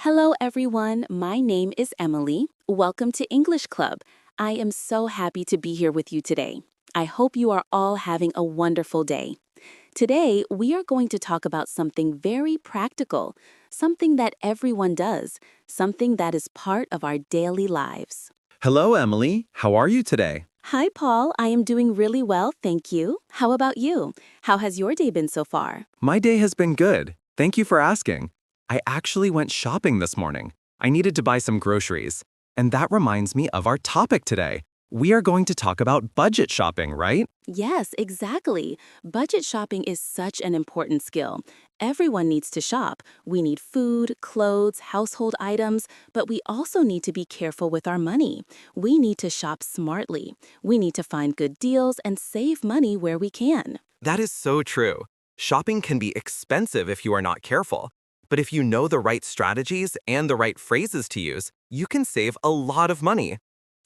Hello, everyone. My name is Emily. Welcome to English Club. I am so happy to be here with you today. I hope you are all having a wonderful day. Today, we are going to talk about something very practical, something that everyone does, something that is part of our daily lives. Hello, Emily. How are you today? Hi, Paul. I am doing really well, thank you. How about you? How has your day been so far? My day has been good. Thank you for asking. I actually went shopping this morning. I needed to buy some groceries. And that reminds me of our topic today. We are going to talk about budget shopping, right? Yes, exactly. Budget shopping is such an important skill. Everyone needs to shop. We need food, clothes, household items, but we also need to be careful with our money. We need to shop smartly. We need to find good deals and save money where we can. That is so true. Shopping can be expensive if you are not careful. But if you know the right strategies and the right phrases to use, you can save a lot of money.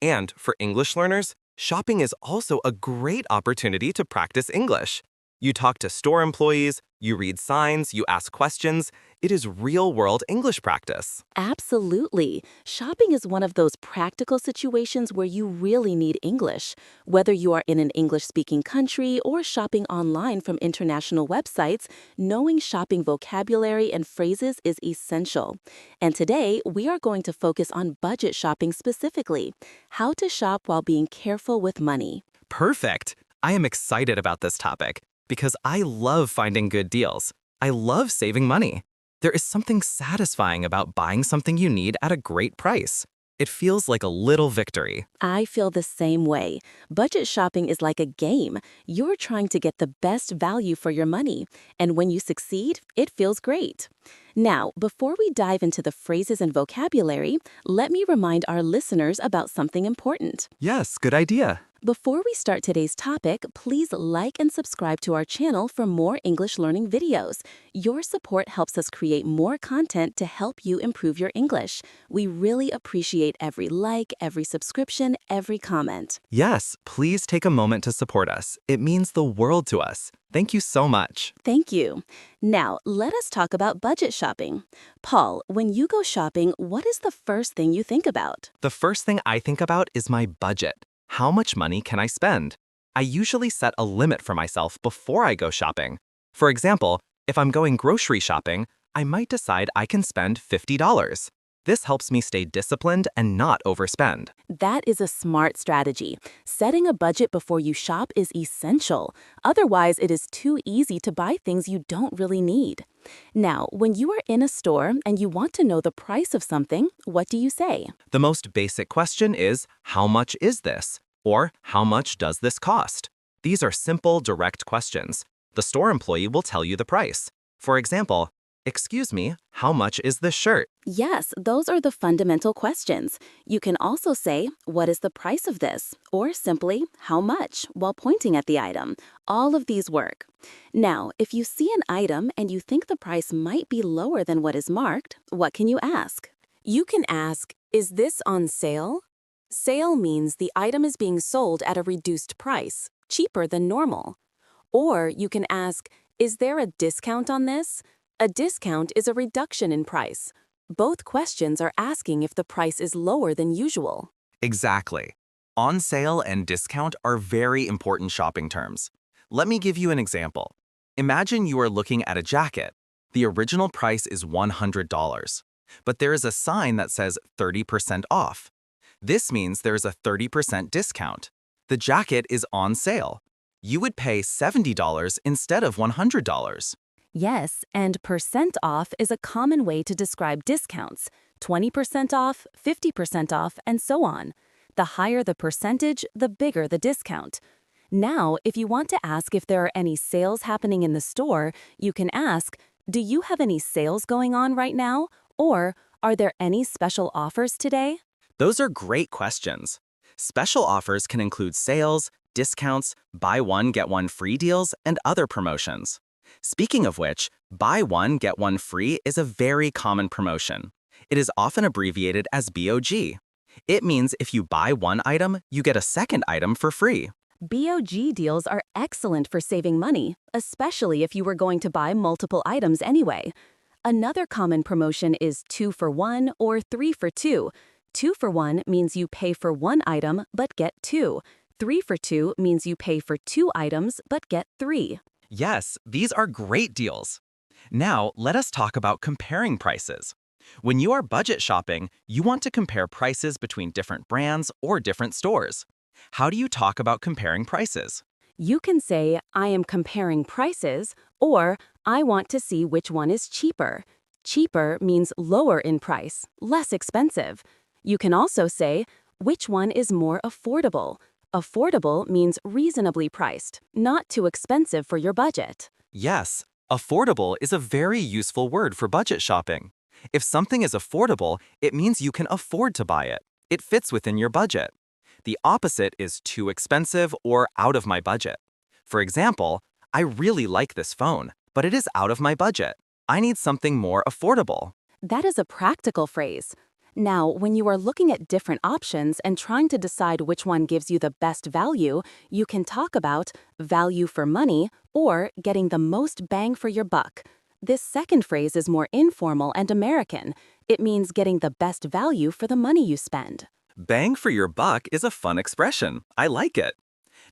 And for English learners, shopping is also a great opportunity to practice English. You talk to store employees, you read signs, you ask questions. It is real-world English practice. Absolutely. Shopping is one of those practical situations where you really need English. Whether you are in an English-speaking country or shopping online from international websites, knowing shopping vocabulary and phrases is essential. And today, we are going to focus on budget shopping specifically, how to shop while being careful with money. Perfect! I am excited about this topic because I love finding good deals. I love saving money. There is something satisfying about buying something you need at a great price. It feels like a little victory. I feel the same way. Budget shopping is like a game. You're trying to get the best value for your money, and when you succeed, it feels great. Now, before we dive into the phrases and vocabulary, let me remind our listeners about something important. Yes, good idea. Before we start today's topic, please like and subscribe to our channel for more English learning videos. Your support helps us create more content to help you improve your English. We really appreciate every like, every subscription, every comment. Yes, please take a moment to support us. It means the world to us. Thank you so much. Thank you. Now, let us talk about budget shopping. Paul, when you go shopping, what is the first thing you think about? The first thing I think about is my budget. How much money can I spend? I usually set a limit for myself before I go shopping. For example, if I'm going grocery shopping, I might decide I can spend $50. This helps me stay disciplined and not overspend. That is a smart strategy. Setting a budget before you shop is essential. Otherwise, it is too easy to buy things you don't really need. Now, when you are in a store and you want to know the price of something, what do you say? The most basic question is, how much is this? Or, how much does this cost? These are simple, direct questions. The store employee will tell you the price. For example, excuse me, how much is this shirt? Yes, those are the fundamental questions. You can also say, what is the price of this? Or simply, how much, while pointing at the item. All of these work. Now, if you see an item and you think the price might be lower than what is marked, what can you ask? You can ask, is this on sale? Sale means the item is being sold at a reduced price, cheaper than normal. Or you can ask, is there a discount on this? A discount is a reduction in price. Both questions are asking if the price is lower than usual. Exactly. On sale and discount are very important shopping terms. Let me give you an example. Imagine you are looking at a jacket. The original price is $100, but there is a sign that says 30% off. This means there is a 30% discount. The jacket is on sale. You would pay $70 instead of $100. Yes, and percent off is a common way to describe discounts. 20% off, 50% off, and so on. The higher the percentage, the bigger the discount. Now, if you want to ask if there are any sales happening in the store, you can ask, do you have any sales going on right now? Or, are there any special offers today? Those are great questions. Special offers can include sales, discounts, buy one, get one free deals, and other promotions. Speaking of which, buy one, get one free is a very common promotion. It is often abbreviated as BOG. It means if you buy one item, you get a second item for free. BOG deals are excellent for saving money, especially if you were going to buy multiple items anyway. Another common promotion is 2 for 1 or 3 for 2. 2 for 1 means you pay for one item but get two. 3 for 2 means you pay for two items but get three. Yes, these are great deals. Now, let us talk about comparing prices. When you are budget shopping, you want to compare prices between different brands or different stores. How do you talk about comparing prices? You can say, I am comparing prices, or I want to see which one is cheaper. Cheaper means lower in price, less expensive. You can also say, which one is more affordable. Affordable means reasonably priced, not too expensive for your budget. Yes, affordable is a very useful word for budget shopping. If something is affordable, it means you can afford to buy it. It fits within your budget. The opposite is too expensive or out of my budget. For example, I really like this phone, but it is out of my budget. I need something more affordable. That is a practical phrase. Now, when you are looking at different options and trying to decide which one gives you the best value, you can talk about value for money or getting the most bang for your buck. This second phrase is more informal and American. It means getting the best value for the money you spend. Bang for your buck is a fun expression. I like it.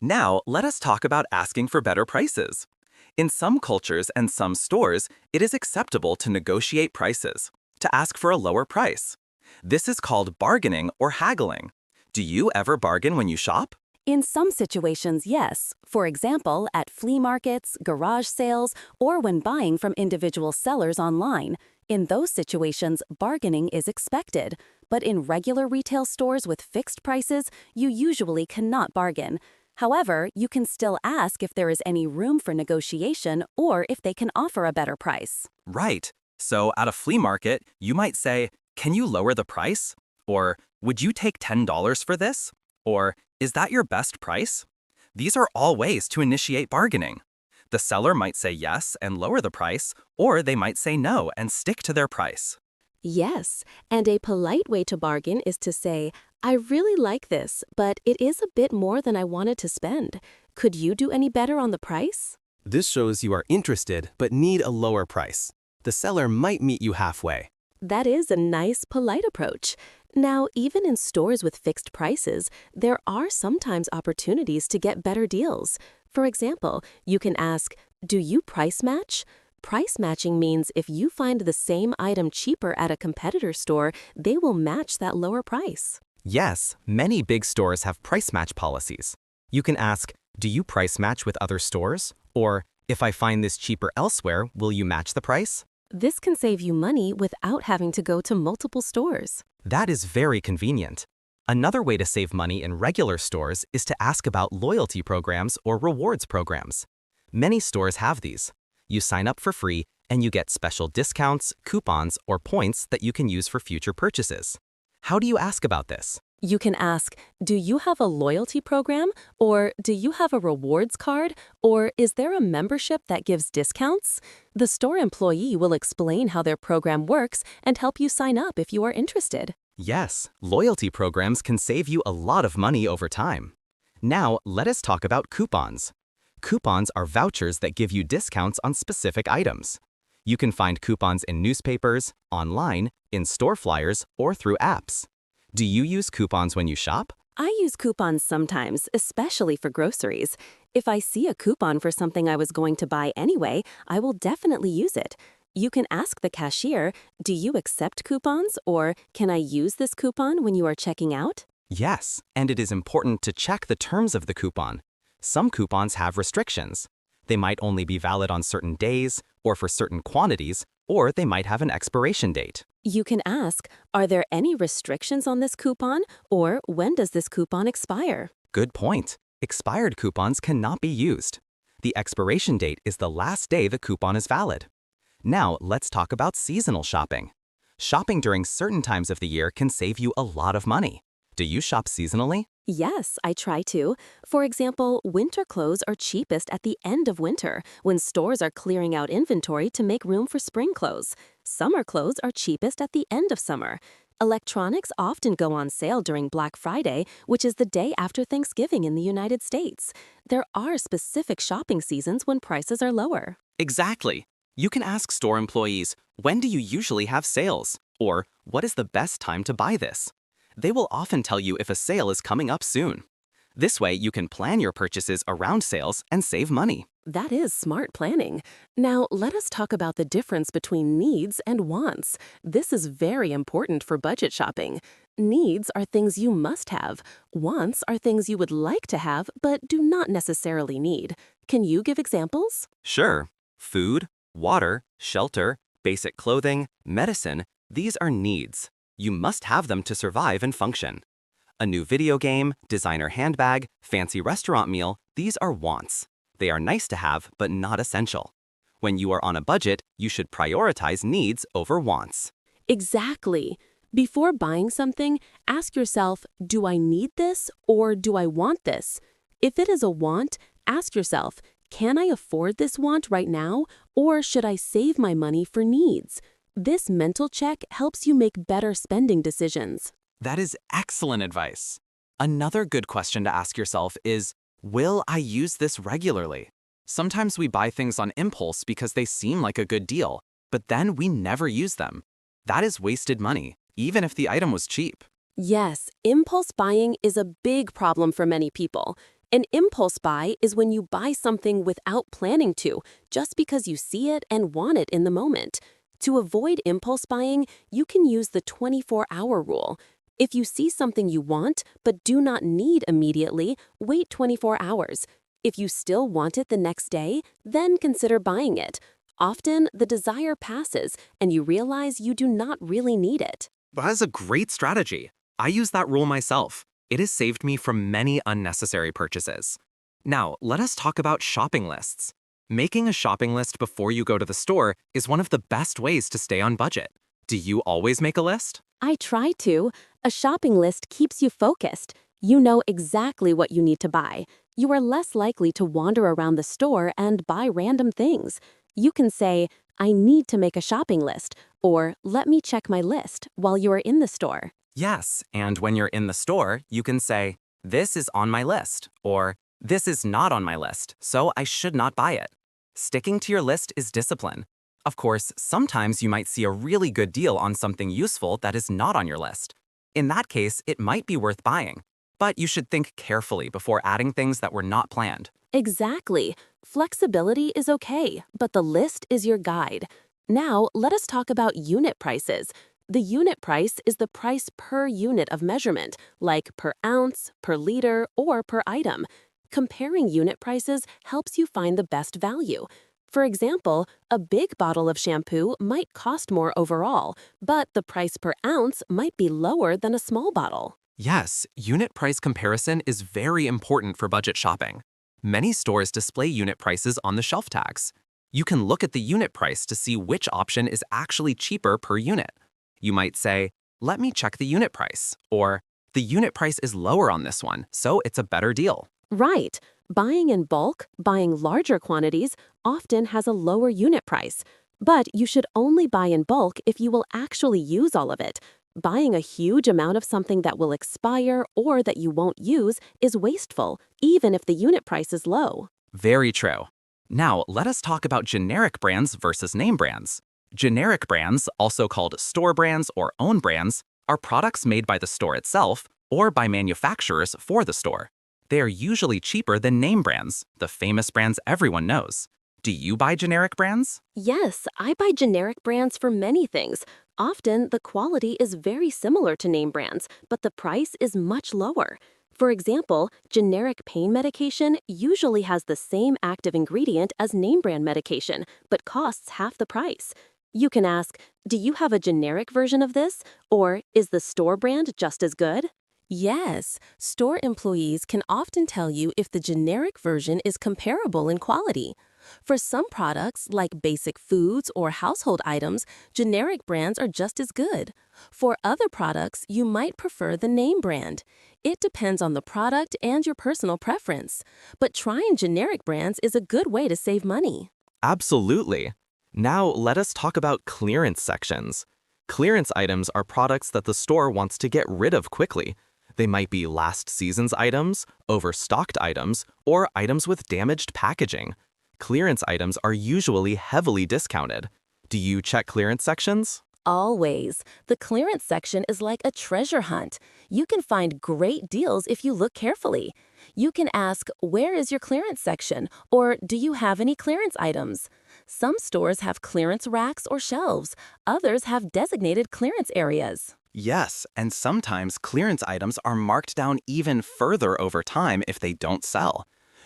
Now, let us talk about asking for better prices. In some cultures and some stores, it is acceptable to negotiate prices, to ask for a lower price. This is called bargaining or haggling. Do you ever bargain when you shop? In some situations, yes. For example, at flea markets, garage sales, or when buying from individual sellers online. In those situations, bargaining is expected. But in regular retail stores with fixed prices, you usually cannot bargain. However, you can still ask if there is any room for negotiation or if they can offer a better price. Right. So at a flea market, you might say, "Can you lower the price?" Or, "Would you take $10 for this?" Or, "Is that your best price?" These are all ways to initiate bargaining. The seller might say yes and lower the price, or they might say no and stick to their price. Yes, and a polite way to bargain is to say, I really like this, but it is a bit more than I wanted to spend. Could you do any better on the price? This shows you are interested but need a lower price. The seller might meet you halfway. That is a nice, polite approach. Now, even in stores with fixed prices, there are sometimes opportunities to get better deals. For example, you can ask, do you price match? Price matching means if you find the same item cheaper at a competitor store, they will match that lower price. Yes, many big stores have price match policies. You can ask, do you price match with other stores? Or, if I find this cheaper elsewhere, will you match the price? This can save you money without having to go to multiple stores. That is very convenient. Another way to save money in regular stores is to ask about loyalty programs or rewards programs. Many stores have these. You sign up for free and you get special discounts, coupons, or points that you can use for future purchases. How do you ask about this? You can ask, do you have a loyalty program? Or do you have a rewards card? Or is there a membership that gives discounts? The store employee will explain how their program works and help you sign up if you are interested. Yes, loyalty programs can save you a lot of money over time. Now, let us talk about coupons. Coupons are vouchers that give you discounts on specific items. You can find coupons in newspapers, online, in store flyers, or through apps. Do you use coupons when you shop? I use coupons sometimes, especially for groceries. If I see a coupon for something I was going to buy anyway, I will definitely use it. You can ask the cashier, do you accept coupons? Or can I use this coupon when you are checking out? Yes, and it is important to check the terms of the coupon. Some coupons have restrictions. They might only be valid on certain days, or for certain quantities, or they might have an expiration date. You can ask, are there any restrictions on this coupon? Or when does this coupon expire? Good point. Expired coupons cannot be used. The expiration date is the last day the coupon is valid. Now, let's talk about seasonal shopping. Shopping during certain times of the year can save you a lot of money. Do you shop seasonally? Yes, I try to. For example, winter clothes are cheapest at the end of winter, when stores are clearing out inventory to make room for spring clothes. Summer clothes are cheapest at the end of summer. Electronics often go on sale during Black Friday, which is the day after Thanksgiving in the United States. There are specific shopping seasons when prices are lower. Exactly. You can ask store employees, When do you usually have sales? Or what is the best time to buy this? They will often tell you if a sale is coming up soon. This way, you can plan your purchases around sales and save money. That is smart planning. Now, let us talk about the difference between needs and wants. This is very important for budget shopping. Needs are things you must have. Wants are things you would like to have but do not necessarily need. Can you give examples? Sure, food, water, shelter, basic clothing, medicine, these are needs. You must have them to survive and function. A new video game, designer handbag, fancy restaurant meal, these are wants. They are nice to have, but not essential. When you are on a budget, you should prioritize needs over wants. Exactly. Before buying something, ask yourself, do I need this or do I want this? If it is a want, ask yourself, can I afford this want right now, or should I save my money for needs? This mental check helps you make better spending decisions. That is excellent advice. Another good question to ask yourself is, will I use this regularly? Sometimes we buy things on impulse because they seem like a good deal, but then we never use them. That is wasted money, even if the item was cheap. Yes, impulse buying is a big problem for many people. An impulse buy is when you buy something without planning to, just because you see it and want it in the moment. To avoid impulse buying, you can use the 24-hour rule. If you see something you want but do not need immediately, wait 24 hours. If you still want it the next day, then consider buying it. Often, the desire passes and you realize you do not really need it. That is a great strategy. I use that rule myself. It has saved me from many unnecessary purchases. Now, let us talk about shopping lists. Making a shopping list before you go to the store is one of the best ways to stay on budget. Do you always make a list? I try to. A shopping list keeps you focused. You know exactly what you need to buy. You are less likely to wander around the store and buy random things. You can say, I need to make a shopping list, or let me check my list while you are in the store. Yes, and when you're in the store, you can say, this is on my list, or this is not on my list, so I should not buy it. Sticking to your list is discipline. Of course, sometimes you might see a really good deal on something useful that is not on your list. In that case, it might be worth buying. But you should think carefully before adding things that were not planned. Exactly. Flexibility is okay, but the list is your guide. Now, let us talk about unit prices. The unit price is the price per unit of measurement, like per ounce, per liter, or per item. Comparing unit prices helps you find the best value. For example, a big bottle of shampoo might cost more overall, but the price per ounce might be lower than a small bottle. Yes, unit price comparison is very important for budget shopping. Many stores display unit prices on the shelf tags. You can look at the unit price to see which option is actually cheaper per unit. You might say, let me check the unit price, or the unit price is lower on this one, so it's a better deal. Right. Buying in bulk, buying larger quantities, often has a lower unit price. But you should only buy in bulk if you will actually use all of it. Buying a huge amount of something that will expire or that you won't use is wasteful, even if the unit price is low. Very true. Now, let us talk about generic brands versus name brands. Generic brands, also called store brands or own brands, are products made by the store itself or by manufacturers for the store. They are usually cheaper than name brands, the famous brands everyone knows. Do you buy generic brands? Yes, I buy generic brands for many things. Often, the quality is very similar to name brands, but the price is much lower. For example, generic pain medication usually has the same active ingredient as name brand medication, but costs half the price. You can ask, do you have a generic version of this? Or is the store brand just as good? Yes, store employees can often tell you if the generic version is comparable in quality. For some products, like basic foods or household items, generic brands are just as good. For other products, you might prefer the name brand. It depends on the product and your personal preference. But trying generic brands is a good way to save money. Absolutely. Now, let us talk about clearance sections. Clearance items are products that the store wants to get rid of quickly. They might be last season's items, overstocked items, or items with damaged packaging. Clearance items are usually heavily discounted. Do you check clearance sections? Always. The clearance section is like a treasure hunt. You can find great deals if you look carefully. You can ask, "Where is your clearance section?" or "Do you have any clearance items?" Some stores have clearance racks or shelves. Others have designated clearance areas. Yes, and sometimes clearance items are marked down even further over time if they don't sell.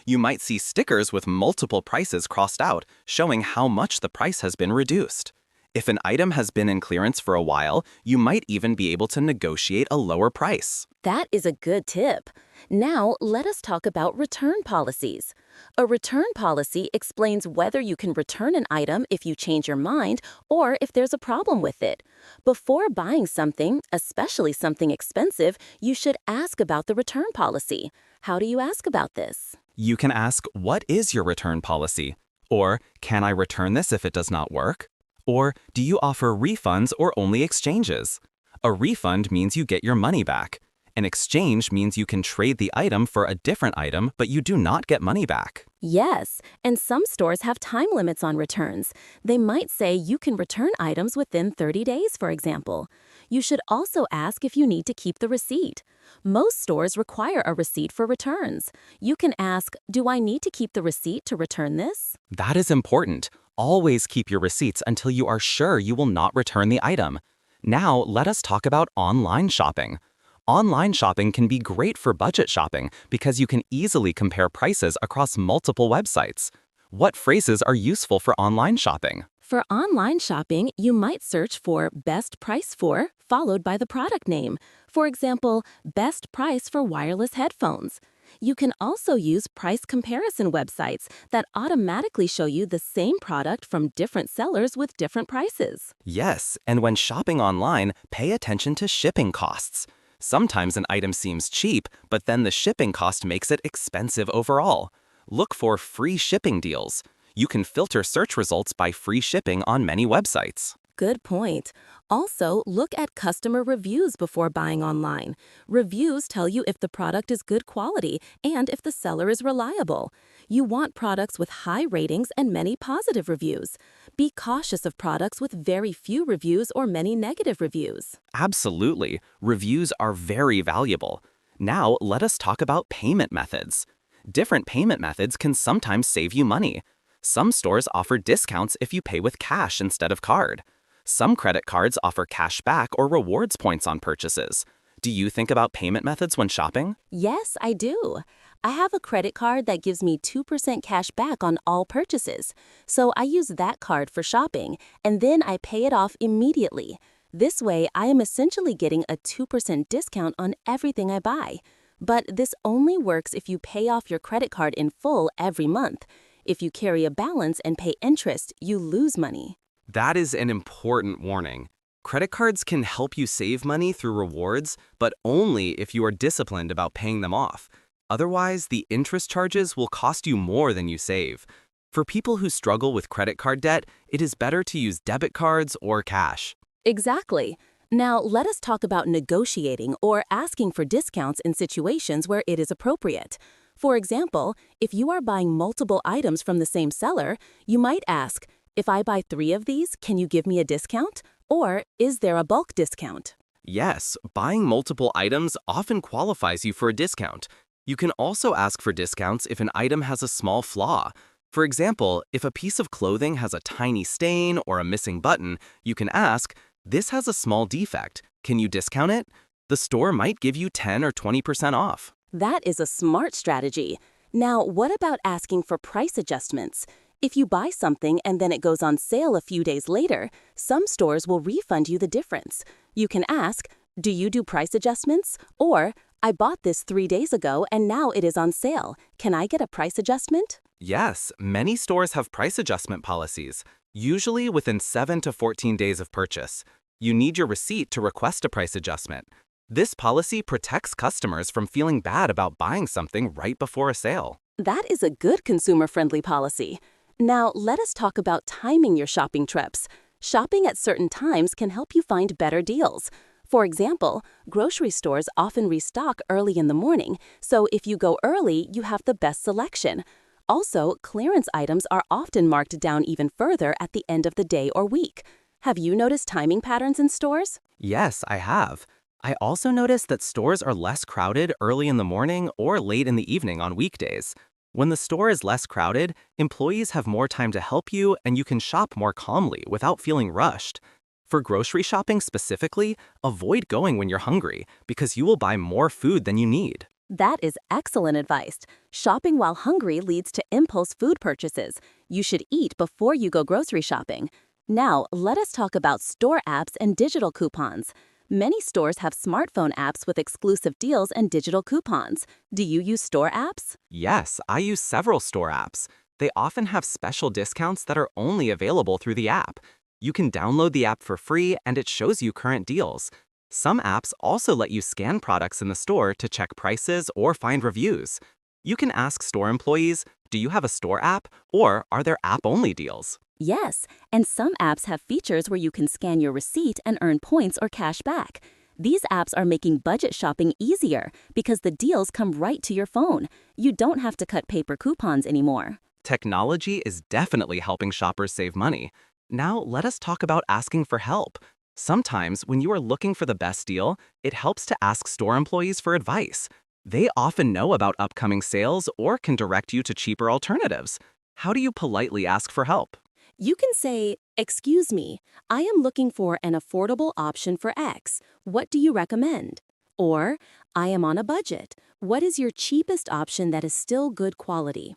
You might see stickers with multiple prices crossed out, showing how much the price has been reduced. If an item has been in clearance for a while, you might even be able to negotiate a lower price. That is a good tip. Now, let us talk about return policies. A return policy explains whether you can return an item if you change your mind or if there's a problem with it. Before buying something, especially something expensive, you should ask about the return policy. How do you ask about this? You can ask, "What is your return policy?" Or, "Can I return this if it does not work?" Or, "Do you offer refunds or only exchanges?" A refund means you get your money back. An exchange means you can trade the item for a different item, but you do not get money back. Yes, and some stores have time limits on returns. They might say you can return items within 30 days, for example. You should also ask if you need to keep the receipt. Most stores require a receipt for returns. You can ask, "Do I need to keep the receipt to return this?" That is important. Always keep your receipts until you are sure you will not return the item. Now, let us talk about online shopping. Online shopping can be great for budget shopping because you can easily compare prices across multiple websites. What phrases are useful for online shopping? For online shopping, you might search for "best price for," followed by the product name. For example, "best price for wireless headphones." You can also use price comparison websites that automatically show you the same product from different sellers with different prices. Yes, and when shopping online, pay attention to shipping costs. Sometimes an item seems cheap, but then the shipping cost makes it expensive overall. Look for free shipping deals. You can filter search results by free shipping on many websites. Good point. Also, look at customer reviews before buying online. Reviews tell you if the product is good quality and if the seller is reliable. You want products with high ratings and many positive reviews. Be cautious of products with very few reviews or many negative reviews. Absolutely. Reviews are very valuable. Now, let us talk about payment methods. Different payment methods can sometimes save you money. Some stores offer discounts if you pay with cash instead of card. Some credit cards offer cash back or rewards points on purchases. Do you think about payment methods when shopping? Yes, I do. I have a credit card that gives me 2% cash back on all purchases. So I use that card for shopping, and then I pay it off immediately. This way, I am essentially getting a 2% discount on everything I buy. But this only works if you pay off your credit card in full every month. If you carry a balance and pay interest, you lose money. That is an important warning. Credit cards can help you save money through rewards, but only if you are disciplined about paying them off. Otherwise, the interest charges will cost you more than you save. For people who struggle with credit card debt, it is better to use debit cards or cash. Exactly. Now, let us talk about negotiating or asking for discounts in situations where it is appropriate. For example, if you are buying multiple items from the same seller, you might ask, "If I buy 3 of these, can you give me a discount?" Or, "Is there a bulk discount?" Yes, buying multiple items often qualifies you for a discount. You can also ask for discounts if an item has a small flaw. For example, if a piece of clothing has a tiny stain or a missing button, you can ask, "This has a small defect. Can you discount it?" The store might give you 10 or 20% off. That is a smart strategy. Now, what about asking for price adjustments? If you buy something and then it goes on sale a few days later, some stores will refund you the difference. You can ask, "Do you do price adjustments?" Or, "I bought this 3 days ago and now it is on sale. Can I get a price adjustment?" Yes, many stores have price adjustment policies, usually within 7 to 14 days of purchase. You need your receipt to request a price adjustment. This policy protects customers from feeling bad about buying something right before a sale. That is a good consumer-friendly policy. Now, let us talk about timing your shopping trips. Shopping at certain times can help you find better deals. For example, grocery stores often restock early in the morning, so if you go early, you have the best selection. Also, clearance items are often marked down even further at the end of the day or week. Have you noticed timing patterns in stores? Yes, I have. I also noticed that stores are less crowded early in the morning or late in the evening on weekdays. When the store is less crowded, employees have more time to help you and you can shop more calmly without feeling rushed. For grocery shopping specifically, avoid going when you're hungry because you will buy more food than you need. That is excellent advice. Shopping while hungry leads to impulse food purchases. You should eat before you go grocery shopping. Now, let us talk about store apps and digital coupons. Many stores have smartphone apps with exclusive deals and digital coupons. Do you use store apps? Yes, I use several store apps. They often have special discounts that are only available through the app. You can download the app for free and it shows you current deals. Some apps also let you scan products in the store to check prices or find reviews. You can ask store employees, do you have a store app or are there app-only deals? Yes, and some apps have features where you can scan your receipt and earn points or cash back. These apps are making budget shopping easier because the deals come right to your phone. You don't have to cut paper coupons anymore. Technology is definitely helping shoppers save money. Now, let us talk about asking for help. Sometimes, when you are looking for the best deal, it helps to ask store employees for advice. They often know about upcoming sales or can direct you to cheaper alternatives. How do you politely ask for help? You can say, "Excuse me, I am looking for an affordable option for X. What do you recommend?" Or, "I am on a budget. What is your cheapest option that is still good quality?"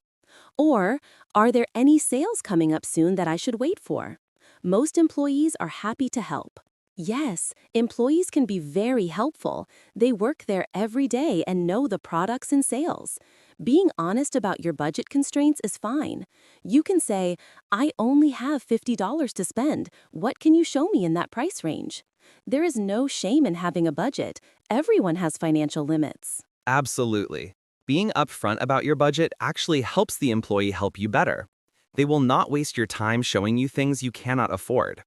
Or, "Are there any sales coming up soon that I should wait for?" Most employees are happy to help. Yes, employees can be very helpful. They work there every day and know the products and sales. Being honest about your budget constraints is fine. You can say, "I only have $50 to spend. What can you show me in that price range?" There is no shame in having a budget. Everyone has financial limits. Absolutely. Being upfront about your budget actually helps the employee help you better. They will not waste your time showing you things you cannot afford.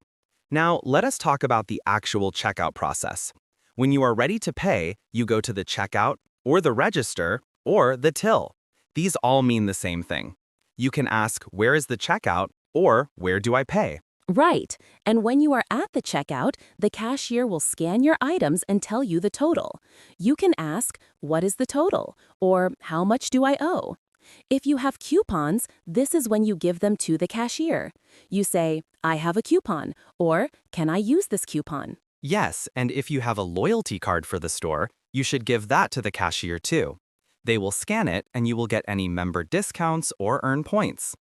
Now, let us talk about the actual checkout process. When you are ready to pay, you go to the checkout, or the register, or the till. These all mean the same thing. You can ask, where is the checkout, or where do I pay? Right. And when you are at the checkout, the cashier will scan your items and tell you the total. You can ask, "What is the total?" or "How much do I owe?" If you have coupons, this is when you give them to the cashier. You say, "I have a coupon," or "Can I use this coupon?" Yes, and if you have a loyalty card for the store, you should give that to the cashier too. They will scan it and you will get any member discounts or earn points.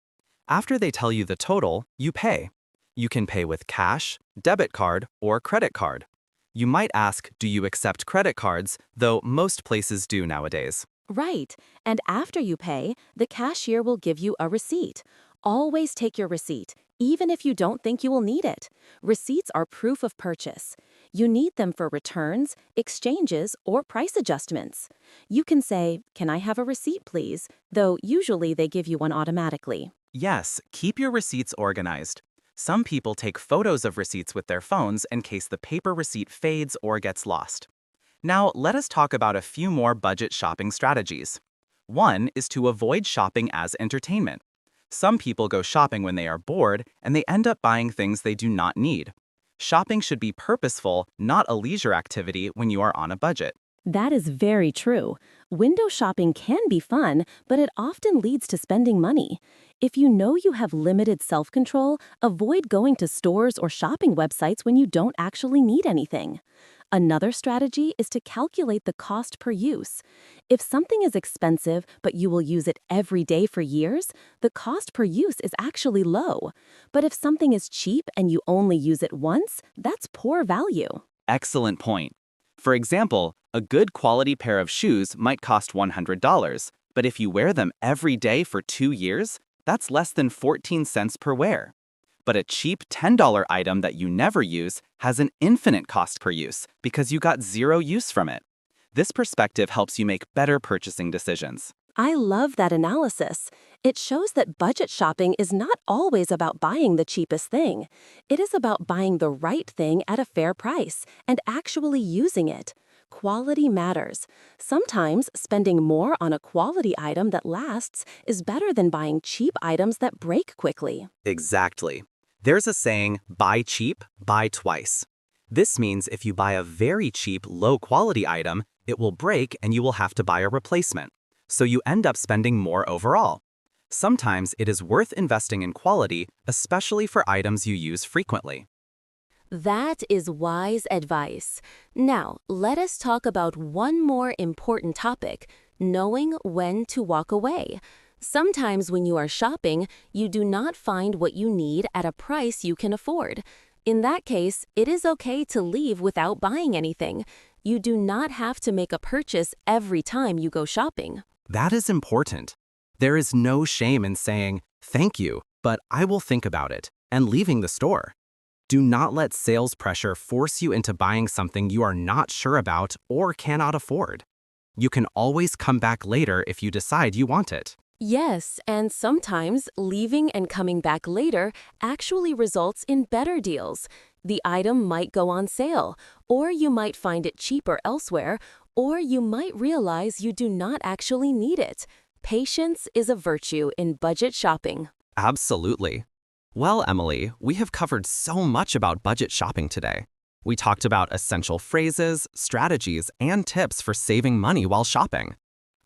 After they tell you the total, you pay. You can pay with cash, debit card, or credit card. You might ask, do you accept credit cards, though most places do nowadays. Right. And after you pay, the cashier will give you a receipt. Always take your receipt, even if you don't think you will need it. Receipts are proof of purchase. You need them for returns, exchanges, or price adjustments. You can say, "Can I have a receipt, please?" Though usually they give you one automatically. Yes, keep your receipts organized. Some people take photos of receipts with their phones in case the paper receipt fades or gets lost. Now, let us talk about a few more budget shopping strategies. One is to avoid shopping as entertainment. Some people go shopping when they are bored and they end up buying things they do not need. Shopping should be purposeful, not a leisure activity when you are on a budget. That is very true. Window shopping can be fun, but it often leads to spending money. If you know you have limited self-control, avoid going to stores or shopping websites when you don't actually need anything. Another strategy is to calculate the cost per use. If something is expensive, but you will use it every day for years, the cost per use is actually low. But if something is cheap and you only use it once, that's poor value. Excellent point. For example, a good quality pair of shoes might cost $100, but if you wear them every day for 2 years, that's less than 14 cents per wear. But a cheap $10 item that you never use has an infinite cost per use because you got zero use from it. This perspective helps you make better purchasing decisions. I love that analysis. It shows that budget shopping is not always about buying the cheapest thing. It is about buying the right thing at a fair price and actually using it. quality matters. Sometimes spending more on a quality item that lasts is better than buying cheap items that break quickly. Exactly. There's a saying, buy cheap, buy twice. This means if you buy a very cheap, low-quality item, it will break and you will have to buy a replacement. So you end up spending more overall. Sometimes it is worth investing in quality, especially for items you use frequently. That is wise advice. Now, let us talk about one more important topic, knowing when to walk away. Sometimes when you are shopping, you do not find what you need at a price you can afford. In that case, it is okay to leave without buying anything. You do not have to make a purchase every time you go shopping. That is important. There is no shame in saying, thank you, but I will think about it, and leaving the store. Do not let sales pressure force you into buying something you are not sure about or cannot afford. You can always come back later if you decide you want it. Yes, and sometimes leaving and coming back later actually results in better deals. The item might go on sale, or you might find it cheaper elsewhere, or you might realize you do not actually need it. Patience is a virtue in budget shopping. Absolutely. Well, Emily, we have covered so much about budget shopping today. We talked about essential phrases, strategies, and tips for saving money while shopping.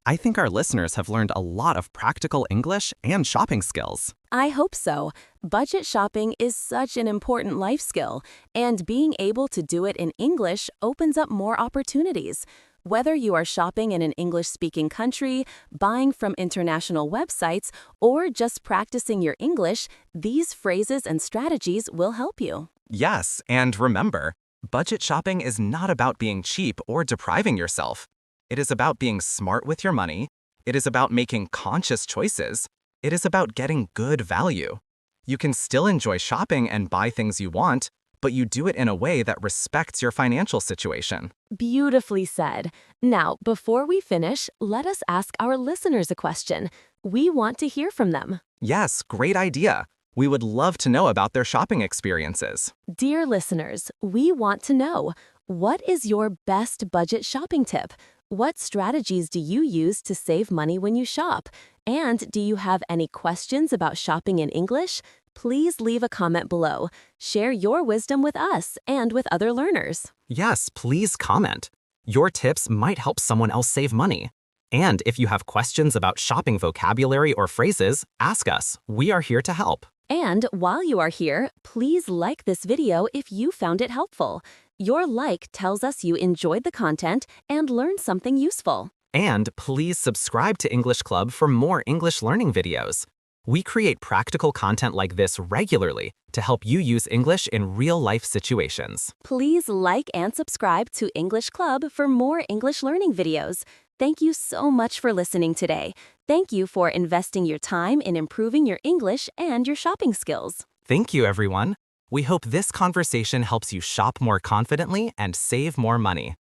I think our listeners have learned a lot of practical English and shopping skills. I hope so. Budget shopping is such an important life skill, and being able to do it in English opens up more opportunities. Whether you are shopping in an English-speaking country, buying from international websites, or just practicing your English, these phrases and strategies will help you. Yes, and remember, budget shopping is not about being cheap or depriving yourself. It is about being smart with your money. It is about making conscious choices. It is about getting good value. You can still enjoy shopping and buy things you want, but you do it in a way that respects your financial situation. Beautifully said. Now, before we finish, let us ask our listeners a question. We want to hear from them. Yes, great idea. We would love to know about their shopping experiences. Dear listeners, we want to know, what is your best budget shopping tip? What strategies do you use to save money when you shop? And do you have any questions about shopping in English? Please leave a comment below. Share your wisdom with us and with other learners. Yes, please comment. Your tips might help someone else save money. And if you have questions about shopping vocabulary or phrases, ask us. We are here to help. And while you are here, please like this video if you found it helpful. Your like tells us you enjoyed the content and learned something useful. And please subscribe to English Club for more English learning videos. We create practical content like this regularly to help you use English in real-life situations. Please like and subscribe to English Club for more English learning videos. Thank you so much for listening today. Thank you for investing your time in improving your English and your shopping skills. Thank you, everyone. We hope this conversation helps you shop more confidently and save more money.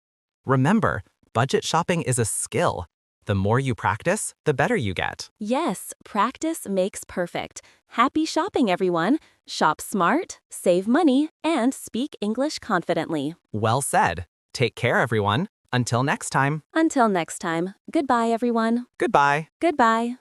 Remember, budget shopping is a skill. The more you practice, the better you get. Yes, practice makes perfect. Happy shopping, everyone. Shop smart, save money, and speak English confidently. Well said. Take care, everyone. Until next time. Until next time, goodbye, everyone. Goodbye. Goodbye.